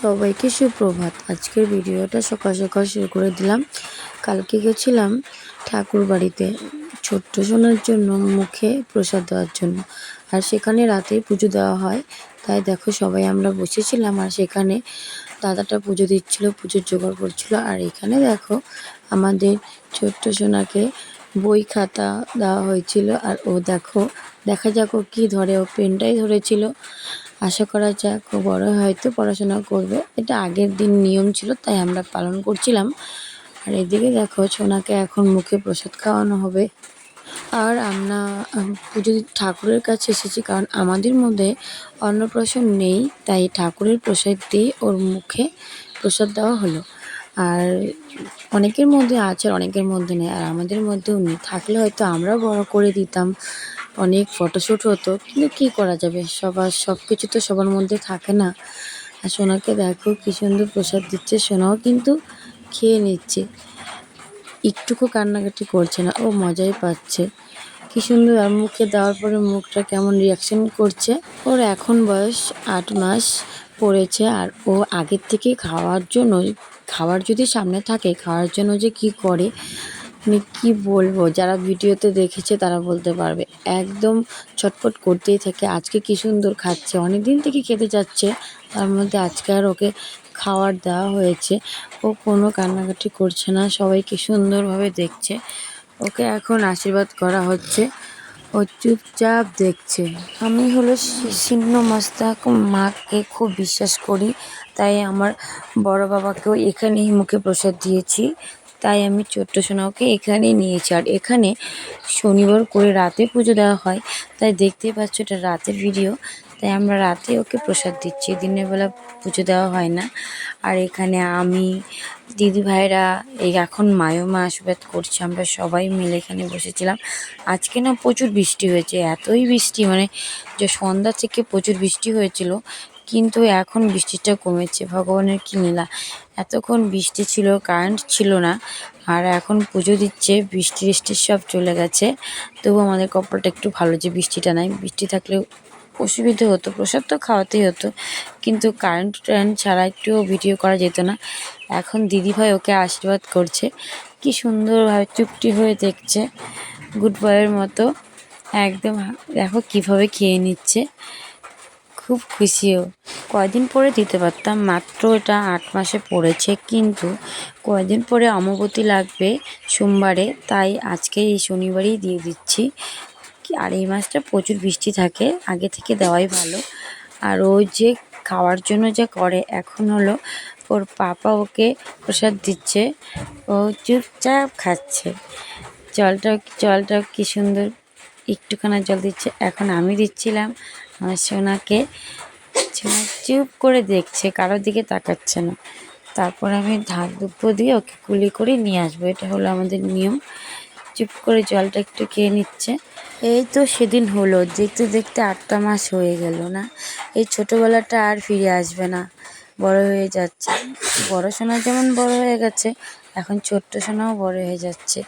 সবাইকে সুপ্রভাত। আজকের ভিডিওটা সকাল সকাল শুরু করে দিলাম। কালকে গেছিলাম ঠাকুর বাড়িতে ছোট্ট সোনার জন্য মুখে প্রসাদ দেওয়ার জন্য, আর সেখানে রাতেই পুজো দেওয়া হয়। তাই দেখো সবাই আমরা বসেছিলাম, আর সেখানে দাদাটা পুজো দিচ্ছিল, পুজোর জোগাড় করছিল। আর এখানে দেখো আমাদের ছোট্ট সোনাকে বই খাতা দেওয়া হয়েছিল, আর ও দেখো দেখা যাক ও কী ধরে। ও পেনটাই ধরেছিল। আশা করা যাক ও বড় হয়তো পড়াশোনা করবে। এটা আগের দিন নিয়ম ছিল, তাই আমরা পালন করছিলাম। আর এদিকে দেখো সোনাকে এখন মুখে প্রসাদ খাওয়ানো হবে। আর আমরা পুজো ঠাকুরের কাছে এসেছি, কারণ আমাদের মধ্যে অন্নপ্রাশন নেই, তাই ঠাকুরের প্রসাদ দিয়ে ওর মুখে প্রসাদ দেওয়া হলো। আর অনেকের মধ্যে আছে, আর অনেকের মধ্যে নেই, আর আমাদের মধ্যেও নেই। থাকলে হয়তো আমরাও বড় করে দিতাম, অনেক ফটোশ্যুট হতো, কিন্তু কী করা যাবে, সব কিছু তো সবার মধ্যে থাকে না। আর সোনাকে দেখো কী সুন্দর প্রসাদ দিচ্ছে, সোনাও কিন্তু খেয়ে নিচ্ছে, একটুকু কান্নাকাটি করছে না, ও মজাই পাচ্ছে। কি সুন্দর। আর মুখে দেওয়ার পরে মুখটা কেমন রিয়াকশন করছে। ওর এখন বয়স 8 মাস পড়েছে, আর ও আগের থেকে খাওয়ার যদি সামনে থাকে, খাওয়ার জন্য যে কি করে মানে কি বলবো, যারা ভিডিওতে দেখেছে তারা বলতে পারবে। একদম ছটফট করতেই থাকে। আজকে কি সুন্দর খাচ্ছে, অনেক দিন থেকে খেতে যাচ্ছে, তার মধ্যে আজকে আর ওকে খাওয়ার দেওয়া হয়েছে। ও কোনো কান্নাকাটি করছে না, সবাই কি সুন্দরভাবে দেখছে। ওকে এখন আশীর্বাদ করা হচ্ছে, ও চুপচাপ দেখছে। আমি হলো ছিন্ন মস্তাক মাকে খুব বিশ্বাস করি, তাই আমার বড় বাবাকেও এখানেই মুখে প্রসাদ দিয়েছি। তাই আমি ছোট্ট সোনাকে এখানেই নিয়েছি। আর এখানে শনিবার করে রাতে পুজো দেওয়া হয়, তাই দেখতেই পাচ্ছ এটা রাতের ভিডিও। তাই আমরা রাতে ওকে প্রসাদ দিচ্ছি, দিনের বেলা পুজো দেওয়া হয় না। আর এখানে আমি, দিদি ভাইরা, এই এখন মা আশীর্বাদ করছে, আমরা সবাই মিলে এখানে বসেছিলাম। আজকে না প্রচুর বৃষ্টি হয়েছে, এতই বৃষ্টি মানে যে সন্ধ্যা থেকে প্রচুর বৃষ্টি হয়েছিল, কিন্তু এখন বৃষ্টিটা কমেছে। ভগবানের কী লীলা, এতক্ষণ বৃষ্টি ছিল, কারেন্ট ছিল না, আর এখন পুজো দিচ্ছে, বৃষ্টি সব চলে গেছে। তবু আমাদের কপালটা একটু ভালো যে বৃষ্টিটা নাই। বৃষ্টি থাকলে অসুবিধে হতো, প্রসাদ তো খাওয়াতেই হতো, কিন্তু কারেন্ট ছাড়া একটুও ভিডিও করা যেত না। এখন দিদিভাই ওকে আশীর্বাদ করছে, কি সুন্দরভাবে চুপটি হয়ে দেখছে, গুড বয়ের মতো। একদম দেখো কিভাবে খেয়ে নিচ্ছে, খুব খুশিও। কয়দিন পরে দিতে পারতাম, মাত্র এটা 8 মাসে পড়েছে, কিন্তু কয়দিন পরে অমাবতী লাগবে সোমবারে, তাই আজকে এই শনিবারেই দিয়ে দিচ্ছি। আর এই মাসটা প্রচুর বৃষ্টি থাকে, আগে থেকে দেওয়াই ভালো। আর ও যে খাওয়ার জন্য যা করে, এখন হলো ওর পাপা ওকে প্রসাদ দিচ্ছে, ও চুপচাপ খাচ্ছে। জলটা কি সুন্দর, একটুখানা জল দিচ্ছে। এখন আমি দিচ্ছিলাম আমার সোনাকে, সোনা চুপ করে দেখছে, কারোর দিকে তাকাচ্ছে না। তারপর আমি ঢাক দুব্বো দিয়ে ওকে কুলি করে নিয়ে আসবো, এটা হলো আমাদের নিয়ম। চুপ করে জলটা একটু খেয়ে নিচ্ছে। এই তো সেদিন হলো, দেখতে দেখতে 8টা মাস হয়ে গেল না। এই ছোটোবেলাটা আর ফিরে আসবে না, বড় হয়ে যাচ্ছে। বড় সোনা যেমন বড় হয়ে গেছে, এখন ছোট্ট সোনাও বড় হয়ে যাচ্ছে।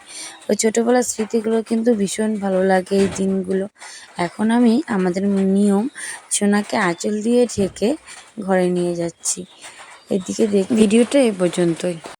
ওই ছোটোবেলার স্মৃতিগুলো কিন্তু ভীষণ ভালো লাগে, এই দিনগুলো। এখন আমি আমাদের নিয়ম, সোনাকে আঁচল দিয়ে ঢেকে ঘরে নিয়ে যাচ্ছি। এদিকে ভিডিওটা এই পর্যন্তই।